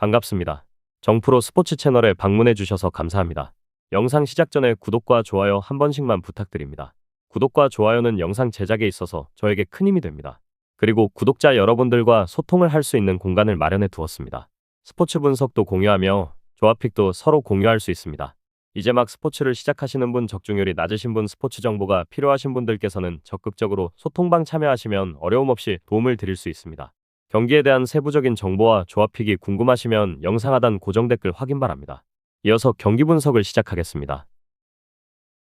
반갑습니다. 정프로 스포츠 채널에 방문해 주셔서 감사합니다. 영상 시작 전에 구독과 좋아요 한 번씩만 부탁드립니다. 구독과 좋아요는 영상 제작에 있어서 저에게 큰 힘이 됩니다. 그리고 구독자 여러분들과 소통을 할 수 있는 공간을 마련해 두었습니다. 스포츠 분석도 공유하며 조합픽도 서로 공유할 수 있습니다. 이제 막 스포츠를 시작하시는 분, 적중률이 낮으신 분, 스포츠 정보가 필요하신 분들께서는 적극적으로 소통방 참여하시면 어려움 없이 도움을 드릴 수 있습니다. 경기에 대한 세부적인 정보와 조합픽이 궁금하시면 영상 하단 고정 댓글 확인 바랍니다. 이어서 경기 분석을 시작하겠습니다.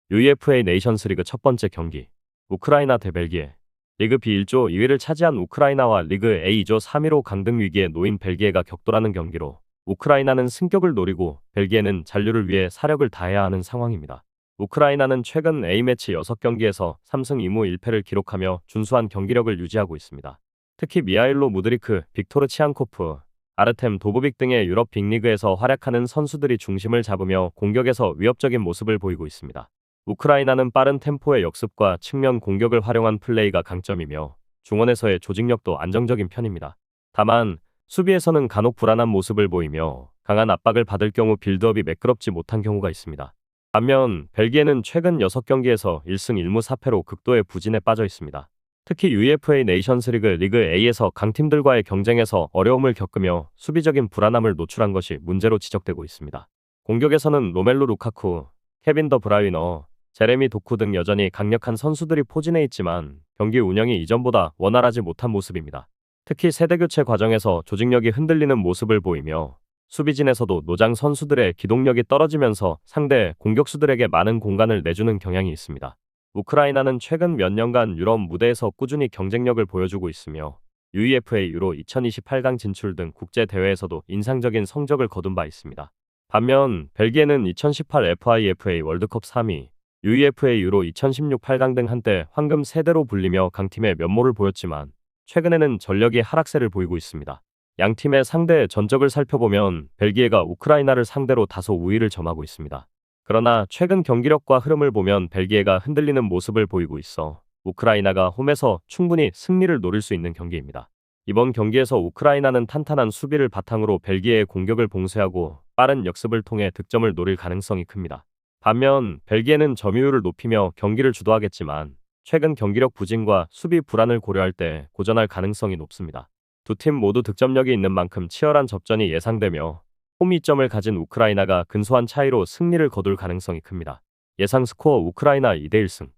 UEFA 네이션스리그 첫 번째 경기, 우크라이나 대 벨기에. 리그 B 1조 2위를 차지한 우크라이나와 리그 A 2조 3위로 강등 위기에 놓인 벨기에가 격돌하는 경기로 우크라이나는 승격을 노리고 벨기에는 잔류를 위해 사력을 다해야 하는 상황입니다. 우크라이나는 최근 A매치 6경기에서 3승 2무 1패를 기록하며 준수한 경기력을 유지하고 있습니다. 특히 미하일로 무드리크, 빅토르 치앙코프, 아르템 도보빅 등의 유럽 빅리그에서 활약하는 선수들이 중심을 잡으며 공격에서 위협적인 모습을 보이고 있습니다. 우크라이나는 빠른 템포의 역습과 측면 공격을 활용한 플레이가 강점이며 중원에서의 조직력도 안정적인 편입니다. 다만 수비에서는 간혹 불안한 모습을 보이며 강한 압박을 받을 경우 빌드업이 매끄럽지 못한 경우가 있습니다. 반면 벨기에는 최근 6경기에서 1승 1무 4패로 극도의 부진에 빠져 있습니다. 특히 UEFA 네이션스리그 리그 A에서 강팀들과의 경쟁에서 어려움을 겪으며 수비적인 불안함을 노출한 것이 문제로 지적되고 있습니다. 공격에서는 로멜루 루카쿠, 케빈 더 브라이너, 제레미 도쿠 등 여전히 강력한 선수들이 포진해 있지만 경기 운영이 이전보다 원활하지 못한 모습입니다. 특히 세대교체 과정에서 조직력이 흔들리는 모습을 보이며 수비진에서도 노장 선수들의 기동력이 떨어지면서 상대 공격수들에게 많은 공간을 내주는 경향이 있습니다. 우크라이나는 최근 몇 년간 유럽 무대에서 꾸준히 경쟁력을 보여주고 있으며 UEFA 유로 2028강 진출 등 국제대회에서도 인상적인 성적을 거둔 바 있습니다. 반면 벨기에는 2018 FIFA 월드컵 3위, UEFA 유로 2016 8강 등 한때 황금 세대로 불리며 강팀의 면모를 보였지만 최근에는 전력이 하락세를 보이고 있습니다. 양 팀의 상대 전적을 살펴보면 벨기에가 우크라이나를 상대로 다소 우위를 점하고 있습니다. 그러나 최근 경기력과 흐름을 보면 벨기에가 흔들리는 모습을 보이고 있어 우크라이나가 홈에서 충분히 승리를 노릴 수 있는 경기입니다. 이번 경기에서 우크라이나는 탄탄한 수비를 바탕으로 벨기에의 공격을 봉쇄하고 빠른 역습을 통해 득점을 노릴 가능성이 큽니다. 반면 벨기에는 점유율을 높이며 경기를 주도하겠지만 최근 경기력 부진과 수비 불안을 고려할 때 고전할 가능성이 높습니다. 두 팀 모두 득점력이 있는 만큼 치열한 접전이 예상되며 홈 이점을 가진 우크라이나가 근소한 차이로 승리를 거둘 가능성이 큽니다. 예상 스코어 우크라이나 2대1승.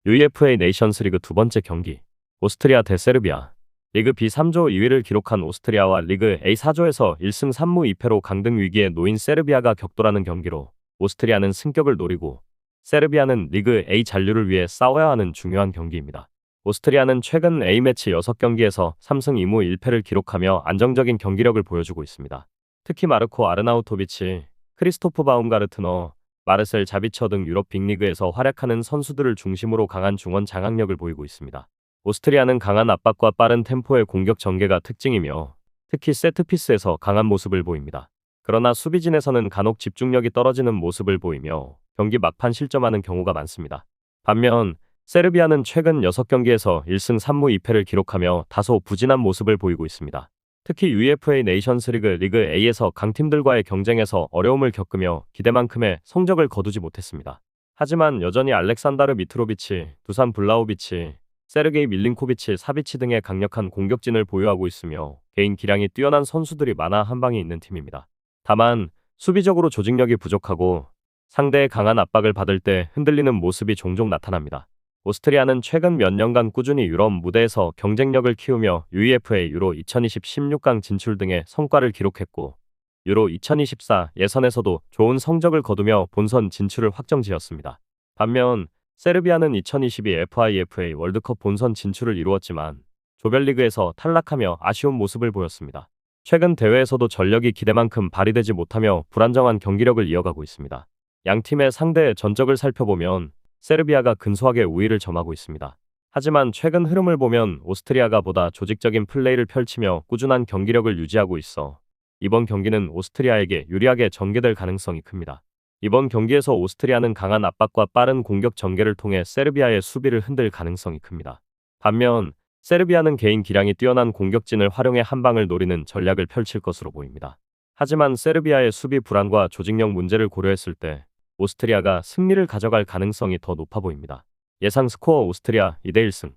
UEFA 네이션스리그 두 번째 경기, 오스트리아 대 세르비아. 리그 B 3조 2위를 기록한 오스트리아와 리그 A 4조에서 1승 3무 2패로 강등 위기에 놓인 세르비아가 격돌하는 경기로 오스트리아는 승격을 노리고 세르비아는 리그 A 잔류를 위해 싸워야 하는 중요한 경기입니다. 오스트리아는 최근 A매치 6경기에서 3승 2무 1패를 기록하며 안정적인 경기력을 보여주고 있습니다. 특히 마르코 아르나우토비치, 크리스토프 바움가르트너, 마르셀 자비처 등 유럽 빅리그에서 활약하는 선수들을 중심으로 강한 중원 장악력을 보이고 있습니다. 오스트리아는 강한 압박과 빠른 템포의 공격 전개가 특징이며 특히 세트피스에서 강한 모습을 보입니다. 그러나 수비진에서는 간혹 집중력이 떨어지는 모습을 보이며 경기 막판 실점하는 경우가 많습니다. 반면 세르비아는 최근 6경기에서 1승 3무 2패를 기록하며 다소 부진한 모습을 보이고 있습니다. 특히 UEFA 네이션스리그 리그 A에서 강팀들과의 경쟁에서 어려움을 겪으며 기대만큼의 성적을 거두지 못했습니다. 하지만 여전히 알렉산다르 미트로비치, 두산 블라호비치, 세르게이 밀린코비치, 사비치 등의 강력한 공격진을 보유하고 있으며 개인 기량이 뛰어난 선수들이 많아 한방에 있는 팀입니다. 다만 수비적으로 조직력이 부족하고 상대의 강한 압박을 받을 때 흔들리는 모습이 종종 나타납니다. 오스트리아는 최근 몇 년간 꾸준히 유럽 무대에서 경쟁력을 키우며 UEFA 유로 2020 16강 진출 등의 성과를 기록했고 유로 2024 예선에서도 좋은 성적을 거두며 본선 진출을 확정지었습니다. 반면 세르비아는 2022 FIFA 월드컵 본선 진출을 이루었지만 조별리그에서 탈락하며 아쉬운 모습을 보였습니다. 최근 대회에서도 전력이 기대만큼 발휘되지 못하며 불안정한 경기력을 이어가고 있습니다. 양 팀의 상대 전적을 살펴보면 세르비아가 근소하게 우위를 점하고 있습니다. 하지만 최근 흐름을 보면 오스트리아가 보다 조직적인 플레이를 펼치며 꾸준한 경기력을 유지하고 있어 이번 경기는 오스트리아에게 유리하게 전개될 가능성이 큽니다. 이번 경기에서 오스트리아는 강한 압박과 빠른 공격 전개를 통해 세르비아의 수비를 흔들 가능성이 큽니다. 반면 세르비아는 개인 기량이 뛰어난 공격진을 활용해 한 방을 노리는 전략을 펼칠 것으로 보입니다. 하지만 세르비아의 수비 불안과 조직력 문제를 고려했을 때 오스트리아가 승리를 가져갈 가능성이 더 높아 보입니다. 예상 스코어 오스트리아 2대1승.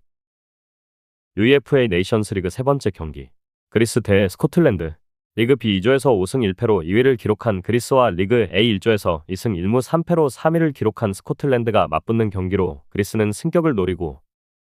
UEFA 네이션스 리그 세 번째 경기. 그리스 대 스코틀랜드. 리그 B 2조에서 5승 1패로 2위를 기록한 그리스와 리그 A 1조에서 2승 1무 3패로 3위를 기록한 스코틀랜드가 맞붙는 경기로 그리스는 승격을 노리고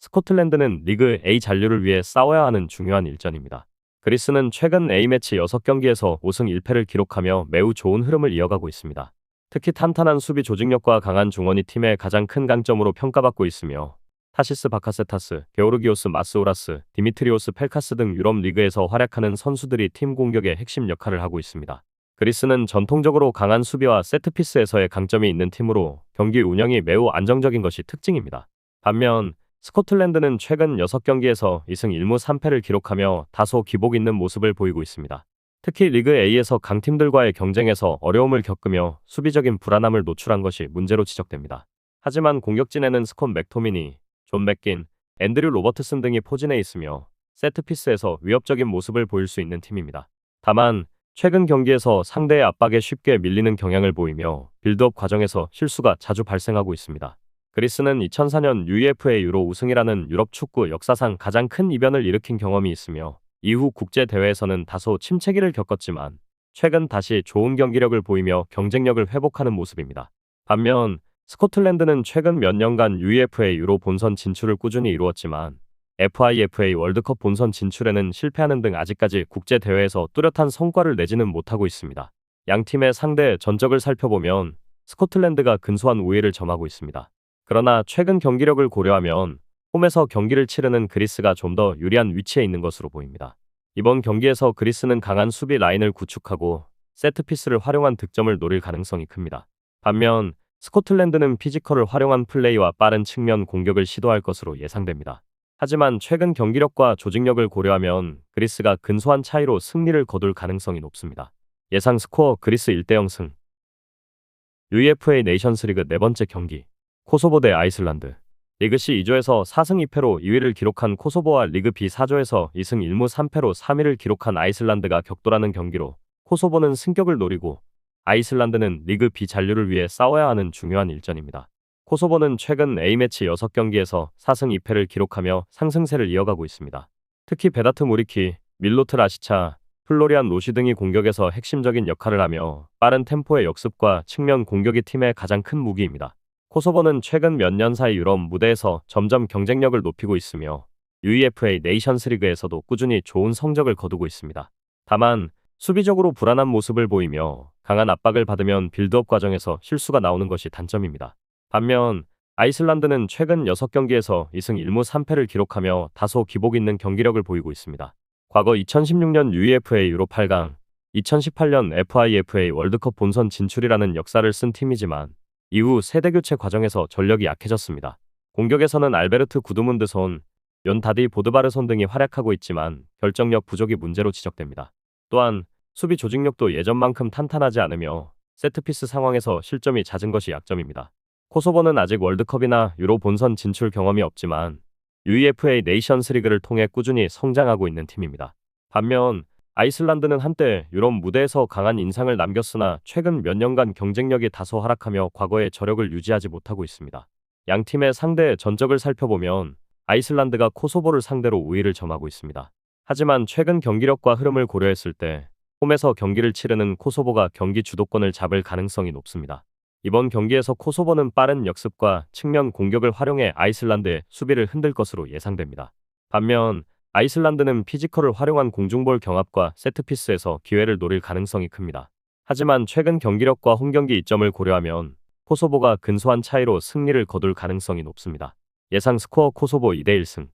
스코틀랜드는 리그 A 잔류를 위해 싸워야 하는 중요한 일전입니다. 그리스는 최근 A매치 6경기에서 5승 1패를 기록하며 매우 좋은 흐름을 이어가고 있습니다. 특히 탄탄한 수비 조직력과 강한 중원이 팀의 가장 큰 강점으로 평가받고 있으며 타시스 바카세타스, 게오르기오스 마스오라스, 디미트리오스 펠카스 등 유럽 리그에서 활약하는 선수들이 팀 공격의 핵심 역할을 하고 있습니다. 그리스는 전통적으로 강한 수비와 세트피스에서의 강점이 있는 팀으로 경기 운영이 매우 안정적인 것이 특징입니다. 반면 스코틀랜드는 최근 6경기에서 2승 1무 3패를 기록하며 다소 기복 있는 모습을 보이고 있습니다. 특히 리그 A에서 강팀들과의 경쟁에서 어려움을 겪으며 수비적인 불안함을 노출한 것이 문제로 지적됩니다. 하지만 공격진에는 스콧 맥토미니, 존 맥긴, 앤드류 로버트슨 등이 포진해 있으며 세트피스에서 위협적인 모습을 보일 수 있는 팀입니다. 다만 최근 경기에서 상대의 압박에 쉽게 밀리는 경향을 보이며 빌드업 과정에서 실수가 자주 발생하고 있습니다. 그리스는 2004년 UEFA 유로 우승이라는 유럽 축구 역사상 가장 큰 이변을 일으킨 경험이 있으며 이후 국제 대회에서는 다소 침체기를 겪었지만 최근 다시 좋은 경기력을 보이며 경쟁력을 회복하는 모습입니다. 반면 스코틀랜드는 최근 몇 년간 UEFA 유로 본선 진출을 꾸준히 이루었지만 FIFA 월드컵 본선 진출에는 실패하는 등 아직까지 국제 대회에서 뚜렷한 성과를 내지는 못하고 있습니다. 양 팀의 상대 전적을 살펴보면 스코틀랜드가 근소한 우위를 점하고 있습니다. 그러나 최근 경기력을 고려하면 홈에서 경기를 치르는 그리스가 좀 더 유리한 위치에 있는 것으로 보입니다. 이번 경기에서 그리스는 강한 수비 라인을 구축하고 세트피스를 활용한 득점을 노릴 가능성이 큽니다. 반면 스코틀랜드는 피지컬을 활용한 플레이와 빠른 측면 공격을 시도할 것으로 예상됩니다. 하지만 최근 경기력과 조직력을 고려하면 그리스가 근소한 차이로 승리를 거둘 가능성이 높습니다. 예상 스코어 그리스 1대0 승. UEFA 네이션스 리그 네 번째 경기. 코소보 대 아이슬란드. 리그 C 2조에서 4승 2패로 2위를 기록한 코소보와 리그 B 4조에서 2승 1무 3패로 3위를 기록한 아이슬란드가 격돌하는 경기로 코소보는 승격을 노리고 아이슬란드는 리그 B 잔류를 위해 싸워야 하는 중요한 일전입니다. 코소보는 최근 A매치 6경기에서 4승 2패를 기록하며 상승세를 이어가고 있습니다. 특히 베다트 무리키, 밀로트 라시차, 플로리안 로시 등이 공격에서 핵심적인 역할을 하며 빠른 템포의 역습과 측면 공격이 팀의 가장 큰 무기입니다. 코소보는 최근 몇 년 사이 유럽 무대에서 점점 경쟁력을 높이고 있으며 UEFA 네이션스 리그에서도 꾸준히 좋은 성적을 거두고 있습니다. 다만 수비적으로 불안한 모습을 보이며 강한 압박을 받으면 빌드업 과정에서 실수가 나오는 것이 단점입니다. 반면 아이슬란드는 최근 6경기에서 2승 1무 3패를 기록하며 다소 기복 있는 경기력을 보이고 있습니다. 과거 2016년 UEFA 유로 8강, 2018년 FIFA 월드컵 본선 진출이라는 역사를 쓴 팀이지만 이후 세대교체 과정에서 전력이 약해졌습니다. 공격에서는 알베르트 구드문드손, 연다디 보드바르손 등이 활약하고 있지만 결정력 부족이 문제로 지적됩니다. 또한 수비 조직력도 예전만큼 탄탄하지 않으며 세트피스 상황에서 실점이 잦은 것이 약점입니다. 코소보는 아직 월드컵이나 유로 본선 진출 경험이 없지만 UEFA 네이션스 리그를 통해 꾸준히 성장하고 있는 팀입니다. 반면 아이슬란드는 한때 유럽 무대에서 강한 인상을 남겼으나 최근 몇 년간 경쟁력이 다소 하락하며 과거의 저력을 유지하지 못하고 있습니다. 양 팀의 상대 전적을 살펴보면 아이슬란드가 코소보를 상대로 우위를 점하고 있습니다. 하지만 최근 경기력과 흐름을 고려했을 때 홈에서 경기를 치르는 코소보가 경기 주도권을 잡을 가능성이 높습니다. 이번 경기에서 코소보는 빠른 역습과 측면 공격을 활용해 아이슬란드의 수비를 흔들 것으로 예상됩니다. 반면 아이슬란드는 피지컬을 활용한 공중볼 경합과 세트피스에서 기회를 노릴 가능성이 큽니다. 하지만 최근 경기력과 홈경기 이점을 고려하면 코소보가 근소한 차이로 승리를 거둘 가능성이 높습니다. 예상 스코어 코소보 2대1 승.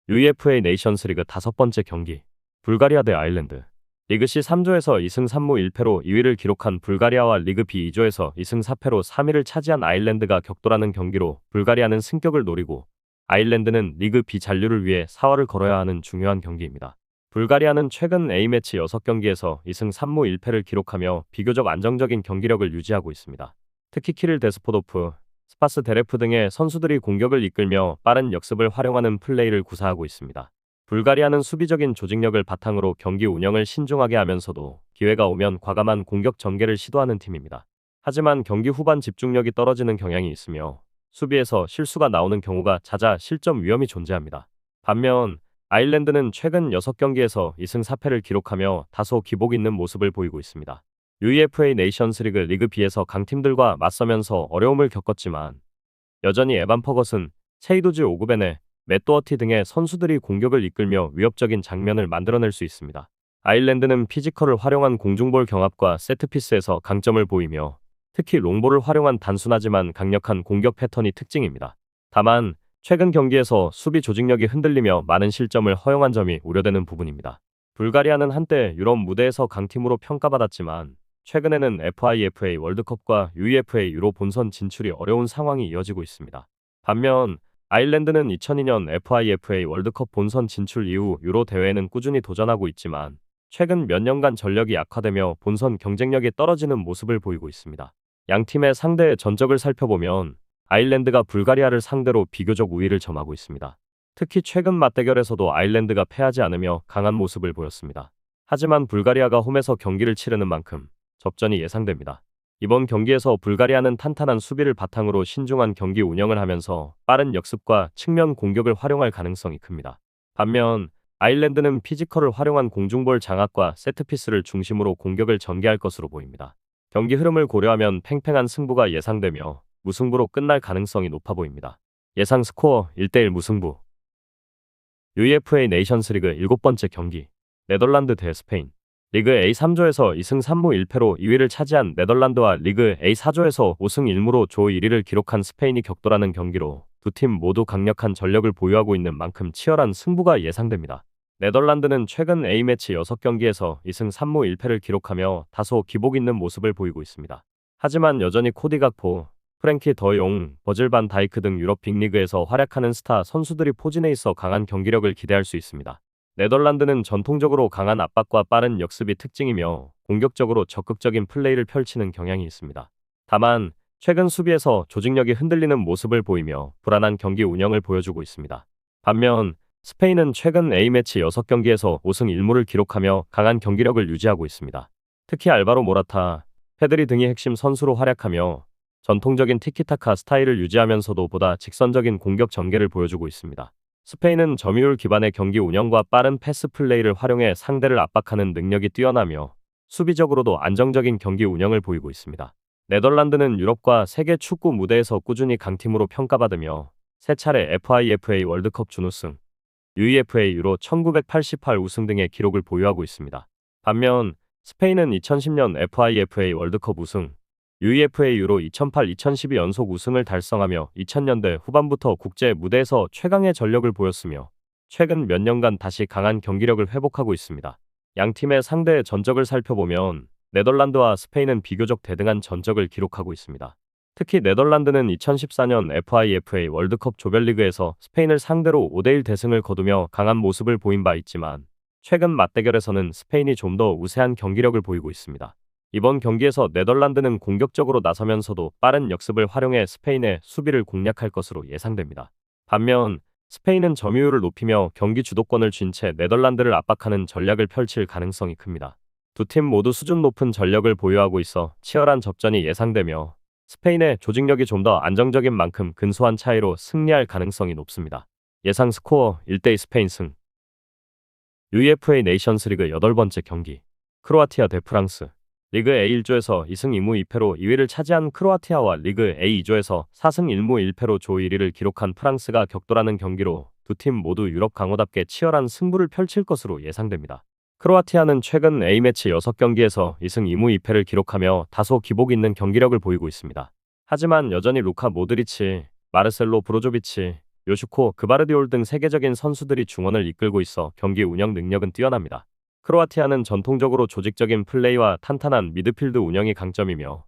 UEFA 네이션스 리그 다섯 번째 경기. 불가리아 대 아일랜드. 리그 C 3조에서 2승 3무 1패로 2위를 기록한 불가리아와 리그 B 2조에서 2승 4패로 3위를 차지한 아일랜드가 격돌하는 경기로 불가리아는 승격을 노리고 아일랜드는 리그 B 잔류를 위해 사활을 걸어야 하는 중요한 경기입니다. 불가리아는 최근 A매치 6경기에서 2승 3무 1패를 기록하며 비교적 안정적인 경기력을 유지하고 있습니다. 특히 키릴 데스포도프, 스파스 데레프 등의 선수들이 공격을 이끌며 빠른 역습을 활용하는 플레이를 구사하고 있습니다. 불가리아는 수비적인 조직력을 바탕으로 경기 운영을 신중하게 하면서도 기회가 오면 과감한 공격 전개를 시도하는 팀입니다. 하지만 경기 후반 집중력이 떨어지는 경향이 있으며 수비에서 실수가 나오는 경우가 잦아 실점 위험이 존재합니다. 반면 아일랜드는 최근 6경기에서 2승 4패를 기록하며 다소 기복 있는 모습을 보이고 있습니다. UEFA 네이션스 리그 B에서 강팀들과 맞서면서 어려움을 겪었지만 여전히 에반 퍼거슨, 체이도즈 오그베네, 맷 도어티 등의 선수들이 공격을 이끌며 위협적인 장면을 만들어낼 수 있습니다. 아일랜드는 피지컬을 활용한 공중볼 경합과 세트피스에서 강점을 보이며 특히 롱볼을 활용한 단순하지만 강력한 공격 패턴이 특징입니다. 다만 최근 경기에서 수비 조직력이 흔들리며 많은 실점을 허용한 점이 우려되는 부분입니다. 불가리아는 한때 유럽 무대에서 강팀으로 평가받았지만 최근에는 FIFA 월드컵과 UEFA 유로 본선 진출이 어려운 상황이 이어지고 있습니다. 반면 아일랜드는 2002년 FIFA 월드컵 본선 진출 이후 유로 대회에는 꾸준히 도전하고 있지만 최근 몇 년간 전력이 약화되며 본선 경쟁력이 떨어지는 모습을 보이고 있습니다. 양 팀의 상대 전적을 살펴보면 아일랜드가 불가리아를 상대로 비교적 우위를 점하고 있습니다. 특히 최근 맞대결에서도 아일랜드가 패하지 않으며 강한 모습을 보였습니다. 하지만 불가리아가 홈에서 경기를 치르는 만큼 접전이 예상됩니다. 이번 경기에서 불가리아는 탄탄한 수비를 바탕으로 신중한 경기 운영을 하면서 빠른 역습과 측면 공격을 활용할 가능성이 큽니다. 반면 아일랜드는 피지컬을 활용한 공중볼 장악과 세트피스를 중심으로 공격을 전개할 것으로 보입니다. 경기 흐름을 고려하면 팽팽한 승부가 예상되며 무승부로 끝날 가능성이 높아 보입니다. 예상 스코어 1대1 무승부. UEFA 네이션스 리그 7번째 경기 네덜란드 대 스페인. 리그 A 3조에서 2승 3무 1패로 2위를 차지한 네덜란드와 리그 A 4조에서 5승 1무로 조 1위를 기록한 스페인이 격돌하는 경기로 두 팀 모두 강력한 전력을 보유하고 있는 만큼 치열한 승부가 예상됩니다. 네덜란드는 최근 A매치 6경기에서 2승 3무 1패를 기록하며 다소 기복 있는 모습을 보이고 있습니다. 하지만 여전히 코디 각포, 프랭키 더용, 버질 반 다이크 등 유럽 빅리그에서 활약하는 스타 선수들이 포진해 있어 강한 경기력을 기대할 수 있습니다. 네덜란드는 전통적으로 강한 압박과 빠른 역습이 특징이며 공격적으로 적극적인 플레이를 펼치는 경향이 있습니다. 다만 최근 수비에서 조직력이 흔들리는 모습을 보이며 불안한 경기 운영을 보여주고 있습니다. 반면 스페인은 최근 A매치 6경기에서 5승 1무를 기록하며 강한 경기력을 유지하고 있습니다. 특히 알바로 모라타, 페드리 등이 핵심 선수로 활약하며 전통적인 티키타카 스타일을 유지하면서도 보다 직선적인 공격 전개를 보여주고 있습니다. 스페인은 점유율 기반의 경기 운영과 빠른 패스 플레이를 활용해 상대를 압박하는 능력이 뛰어나며 수비적으로도 안정적인 경기 운영을 보이고 있습니다. 네덜란드는 유럽과 세계 축구 무대에서 꾸준히 강팀으로 평가받으며 세 차례 FIFA 월드컵 준우승, UEFA 유로 1988 우승 등의 기록을 보유하고 있습니다. 반면 스페인은 2010년 FIFA 월드컵 우승, UEFA 유로 2008-2012 연속 우승을 달성하며 2000년대 후반부터 국제 무대에서 최강의 전력을 보였으며 최근 몇 년간 다시 강한 경기력을 회복하고 있습니다. 양 팀의 상대 전적을 살펴보면 네덜란드와 스페인은 비교적 대등한 전적을 기록하고 있습니다. 특히 네덜란드는 2014년 FIFA 월드컵 조별리그에서 스페인을 상대로 5대1 대승을 거두며 강한 모습을 보인 바 있지만 최근 맞대결에서는 스페인이 좀 더 우세한 경기력을 보이고 있습니다. 이번 경기에서 네덜란드는 공격적으로 나서면서도 빠른 역습을 활용해 스페인의 수비를 공략할 것으로 예상됩니다. 반면 스페인은 점유율을 높이며 경기 주도권을 쥔 채 네덜란드를 압박하는 전략을 펼칠 가능성이 큽니다. 두 팀 모두 수준 높은 전력을 보유하고 있어 치열한 접전이 예상되며 스페인의 조직력이 좀 더 안정적인 만큼 근소한 차이로 승리할 가능성이 높습니다. 예상 스코어 1대2 스페인 승. UEFA 네이션스 리그 8번째 경기 크로아티아 대 프랑스. 리그 A1조에서 2승 2무 2패로 2위를 차지한 크로아티아와 리그 A2조에서 4승 1무 1패로 조 1위를 기록한 프랑스가 격돌하는 경기로 두 팀 모두 유럽 강호답게 치열한 승부를 펼칠 것으로 예상됩니다. 크로아티아는 최근 A매치 6경기에서 2승 2무 2패를 기록하며 다소 기복 있는 경기력을 보이고 있습니다. 하지만 여전히 루카 모드리치, 마르셀로 브로조비치, 요슈코 그바르디올 등 세계적인 선수들이 중원을 이끌고 있어 경기 운영 능력은 뛰어납니다. 크로아티아는 전통적으로 조직적인 플레이와 탄탄한 미드필드 운영이 강점이며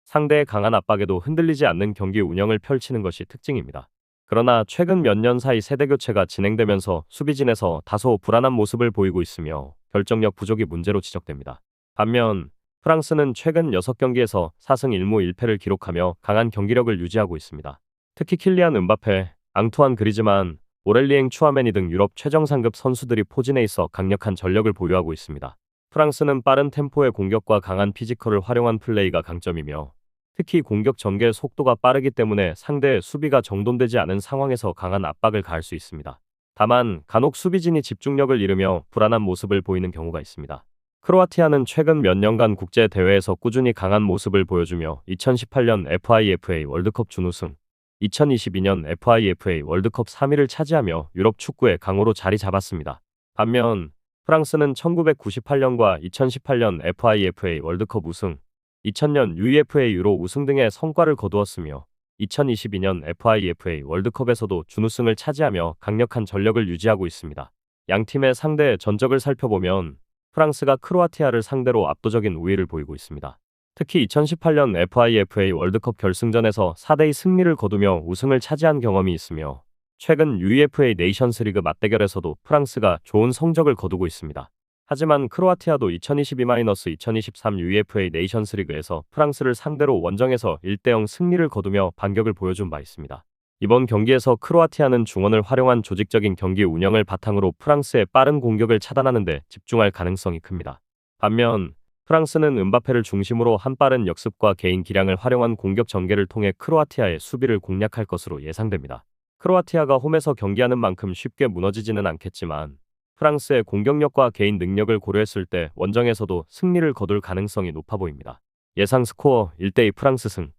상대의 강한 압박에도 흔들리지 않는 경기 운영을 펼치는 것이 특징입니다. 그러나 최근 몇 년 사이 세대 교체가 진행되면서 수비진에서 다소 불안한 모습을 보이고 있으며 결정력 부족이 문제로 지적됩니다. 반면 프랑스는 최근 6경기에서 4승 1무 1패를 기록하며 강한 경기력을 유지하고 있습니다. 특히 킬리안 음바페, 앙투안 그리즈만, 오렐리엥 추아메니 등 유럽 최정상급 선수들이 포진해 있어 강력한 전력을 보유하고 있습니다. 프랑스는 빠른 템포의 공격과 강한 피지컬을 활용한 플레이가 강점이며 특히 공격 전개 속도가 빠르기 때문에 상대의 수비가 정돈되지 않은 상황에서 강한 압박을 가할 수 있습니다. 다만 간혹 수비진이 집중력을 잃으며 불안한 모습을 보이는 경우가 있습니다. 크로아티아는 최근 몇 년간 국제 대회에서 꾸준히 강한 모습을 보여주며 2018년 FIFA 월드컵 준우승, 2022년 FIFA 월드컵 3위를 차지하며 유럽 축구의 강호로 자리 잡았습니다. 반면 프랑스는 1998년과 2018년 FIFA 월드컵 우승, 2000년 UEFA 유로 우승 등의 성과를 거두었으며 2022년 FIFA 월드컵에서도 준우승을 차지하며 강력한 전력을 유지하고 있습니다. 양 팀의 상대 전적을 살펴보면 프랑스가 크로아티아를 상대로 압도적인 우위를 보이고 있습니다. 특히 2018년 FIFA 월드컵 결승전에서 4대2 승리를 거두며 우승을 차지한 경험이 있으며 최근 UEFA 네이션스리그 맞대결에서도 프랑스가 좋은 성적을 거두고 있습니다. 하지만 크로아티아도 2022-2023 UEFA 네이션스리그에서 프랑스를 상대로 원정에서 1대0 승리를 거두며 반격을 보여준 바 있습니다. 이번 경기에서 크로아티아는 중원을 활용한 조직적인 경기 운영을 바탕으로 프랑스의 빠른 공격을 차단하는 데 집중할 가능성이 큽니다. 반면 프랑스는 음바페를 중심으로 한 빠른 역습과 개인 기량을 활용한 공격 전개를 통해 크로아티아의 수비를 공략할 것으로 예상됩니다. 크로아티아가 홈에서 경기하는 만큼 쉽게 무너지지는 않겠지만 프랑스의 공격력과 개인 능력을 고려했을 때 원정에서도 승리를 거둘 가능성이 높아 보입니다. 예상 스코어 1대2 프랑스 승.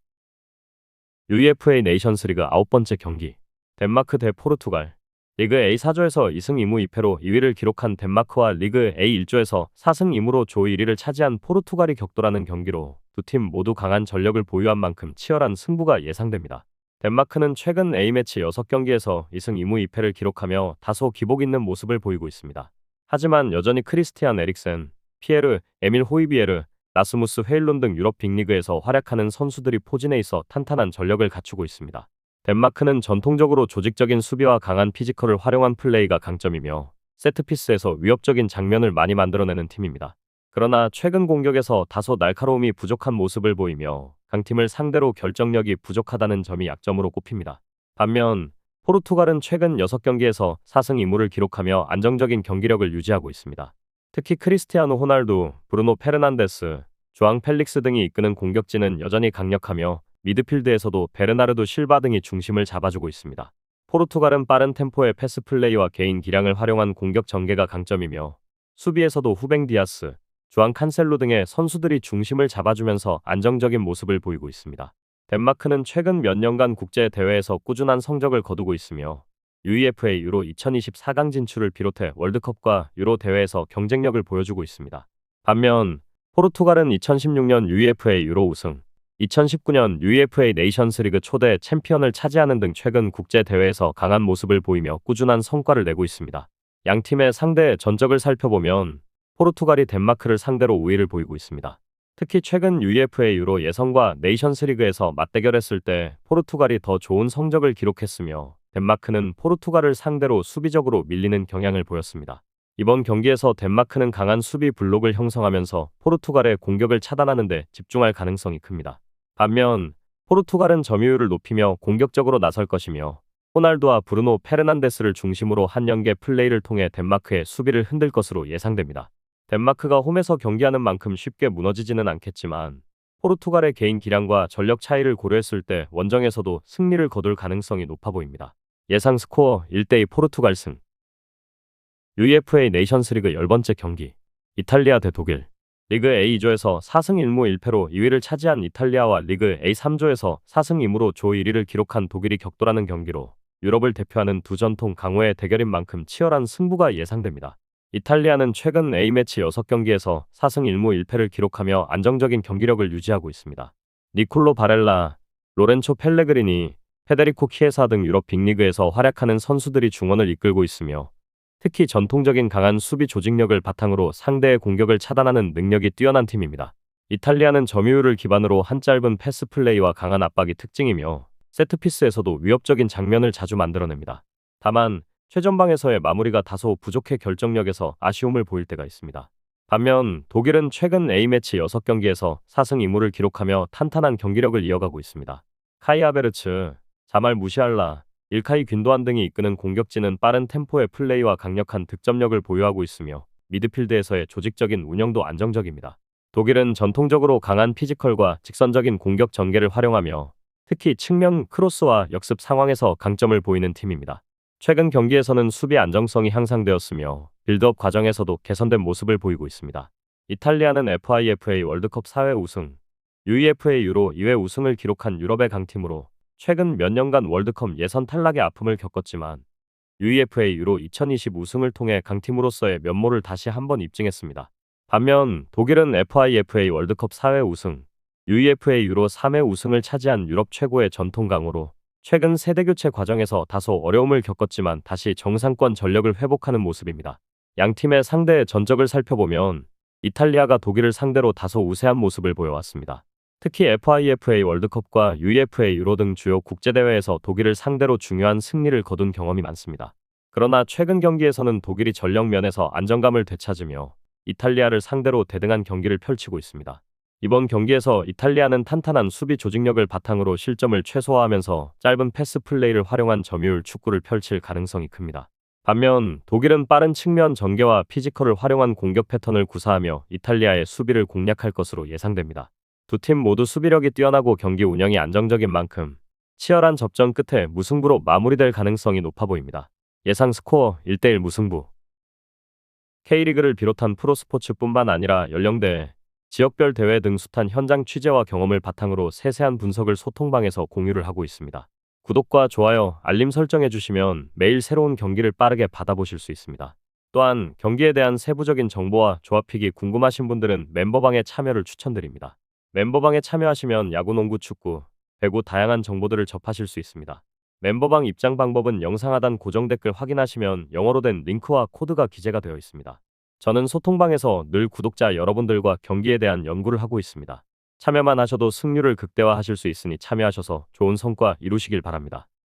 UEFA 네이션스리그 9번째 경기 덴마크 대 포르투갈. 리그 A 4조에서 2승 2무 2패로 2위를 기록한 덴마크와 리그 A 1조에서 4승 2무로 조 1위를 차지한 포르투갈이 격돌하는 경기로 두 팀 모두 강한 전력을 보유한 만큼 치열한 승부가 예상됩니다. 덴마크는 최근 A매치 6경기에서 2승 2무 2패를 기록하며 다소 기복 있는 모습을 보이고 있습니다. 하지만 여전히 크리스티안 에릭센, 피에르, 에밀 호이비에르, 라스무스 헤일론 등 유럽 빅리그에서 활약하는 선수들이 포진해 있어 탄탄한 전력을 갖추고 있습니다. 덴마크는 전통적으로 조직적인 수비와 강한 피지컬을 활용한 플레이가 강점이며 세트피스에서 위협적인 장면을 많이 만들어내는 팀입니다. 그러나 최근 공격에서 다소 날카로움이 부족한 모습을 보이며 강팀을 상대로 결정력이 부족하다는 점이 약점으로 꼽힙니다. 반면 포르투갈은 최근 6경기에서 4승 2무를 기록하며 안정적인 경기력을 유지하고 있습니다. 특히 크리스티아노 호날두, 브루노 페르난데스, 조앙 펠릭스 등이 이끄는 공격진은 여전히 강력하며 미드필드에서도 베르나르도 실바 등이 중심을 잡아주고 있습니다. 포르투갈은 빠른 템포의 패스 플레이와 개인 기량을 활용한 공격 전개가 강점이며 수비에서도 후뱅 디아스, 주앙 칸셀로 등의 선수들이 중심을 잡아주면서 안정적인 모습을 보이고 있습니다. 덴마크는 최근 몇 년간 국제 대회에서 꾸준한 성적을 거두고 있으며 UEFA 유로 2024강 진출을 비롯해 월드컵과 유로 대회에서 경쟁력을 보여주고 있습니다. 반면 포르투갈은 2016년 UEFA 유로 우승, 2019년 UEFA 네이션스리그 초대 챔피언을 차지하는 등 최근 국제 대회에서 강한 모습을 보이며 꾸준한 성과를 내고 있습니다. 양 팀의 상대 전적을 살펴보면 포르투갈이 덴마크를 상대로 우위를 보이고 있습니다. 특히 최근 UEFA 유로 예선과 네이션스리그에서 맞대결했을 때 포르투갈이 더 좋은 성적을 기록했으며 덴마크는 포르투갈을 상대로 수비적으로 밀리는 경향을 보였습니다. 이번 경기에서 덴마크는 강한 수비 블록을 형성하면서 포르투갈의 공격을 차단하는 데 집중할 가능성이 큽니다. 반면 포르투갈은 점유율을 높이며 공격적으로 나설 것이며 호날두와 브루노 페르난데스를 중심으로 한 연계 플레이를 통해 덴마크의 수비를 흔들 것으로 예상됩니다. 덴마크가 홈에서 경기하는 만큼 쉽게 무너지지는 않겠지만 포르투갈의 개인 기량과 전력 차이를 고려했을 때 원정에서도 승리를 거둘 가능성이 높아 보입니다. 예상 스코어 1대2 포르투갈 승. UEFA 네이션스리그 10번째 경기 이탈리아 대 독일. 리그 A 2조에서 4승 1무 1패로 2위를 차지한 이탈리아와 리그 A 3조에서 4승 2무로 조 1위를 기록한 독일이 격돌하는 경기로 유럽을 대표하는 두 전통 강호의 대결인 만큼 치열한 승부가 예상됩니다. 이탈리아는 최근 A매치 6경기에서 4승 1무 1패를 기록하며 안정적인 경기력을 유지하고 있습니다. 니콜로 바렐라, 로렌초 펠레그리니, 페데리코 키에사 등 유럽 빅리그에서 활약하는 선수들이 중원을 이끌고 있으며 특히 전통적인 강한 수비 조직력을 바탕으로 상대의 공격을 차단하는 능력이 뛰어난 팀입니다. 이탈리아는 점유율을 기반으로 한 짧은 패스 플레이와 강한 압박이 특징이며 세트피스에서도 위협적인 장면을 자주 만들어냅니다. 다만 최전방에서의 마무리가 다소 부족해 결정력에서 아쉬움을 보일 때가 있습니다. 반면 독일은 최근 A매치 6경기에서 4승 2무를 기록하며 탄탄한 경기력을 이어가고 있습니다. 카이 하베르츠, 자말 무시알라, 일카이 균도안 등이 이끄는 공격진은 빠른 템포의 플레이와 강력한 득점력을 보유하고 있으며 미드필드에서의 조직적인 운영도 안정적입니다. 독일은 전통적으로 강한 피지컬과 직선적인 공격 전개를 활용하며 특히 측면 크로스와 역습 상황에서 강점을 보이는 팀입니다. 최근 경기에서는 수비 안정성이 향상되었으며 빌드업 과정에서도 개선된 모습을 보이고 있습니다. 이탈리아는 FIFA 월드컵 4회 우승, UEFA 유로 2회 우승을 기록한 유럽의 강팀으로 최근 몇 년간 월드컵 예선 탈락의 아픔을 겪었지만 UEFA 유로 2020 우승을 통해 강팀으로서의 면모를 다시 한번 입증했습니다. 반면 독일은 FIFA 월드컵 4회 우승, UEFA 유로 3회 우승을 차지한 유럽 최고의 전통 강호로 최근 세대교체 과정에서 다소 어려움을 겪었지만 다시 정상권 전력을 회복하는 모습입니다. 양 팀의 상대의 전적을 살펴보면 이탈리아가 독일을 상대로 다소 우세한 모습을 보여왔습니다. 특히 FIFA 월드컵과 UEFA 유로 등 주요 국제대회에서 독일을 상대로 중요한 승리를 거둔 경험이 많습니다. 그러나 최근 경기에서는 독일이 전력 면에서 안정감을 되찾으며 이탈리아를 상대로 대등한 경기를 펼치고 있습니다. 이번 경기에서 이탈리아는 탄탄한 수비 조직력을 바탕으로 실점을 최소화하면서 짧은 패스 플레이를 활용한 점유율 축구를 펼칠 가능성이 큽니다. 반면 독일은 빠른 측면 전개와 피지컬을 활용한 공격 패턴을 구사하며 이탈리아의 수비를 공략할 것으로 예상됩니다. 두 팀 모두 수비력이 뛰어나고 경기 운영이 안정적인 만큼 치열한 접전 끝에 무승부로 마무리될 가능성이 높아 보입니다. 예상 스코어 1대1 무승부. K리그를 비롯한 프로스포츠뿐만 아니라 연령대, 지역별 대회 등 숱한 현장 취재와 경험을 바탕으로 세세한 분석을 소통방에서 공유를 하고 있습니다. 구독과 좋아요, 알림 설정해 주시면 매일 새로운 경기를 빠르게 받아보실 수 있습니다. 또한 경기에 대한 세부적인 정보와 조합픽이 궁금하신 분들은 멤버방에 참여를 추천드립니다. 멤버방에 참여하시면 야구, 농구, 축구, 배구 다양한 정보들을 접하실 수 있습니다. 멤버방 입장 방법은 영상 하단 고정 댓글 확인하시면 영어로 된 링크와 코드가 기재가 되어 있습니다. 저는 소통방에서 늘 구독자 여러분들과 경기에 대한 연구를 하고 있습니다. 참여만 하셔도 승률을 극대화하실 수 있으니 참여하셔서 좋은 성과 이루시길 바랍니다.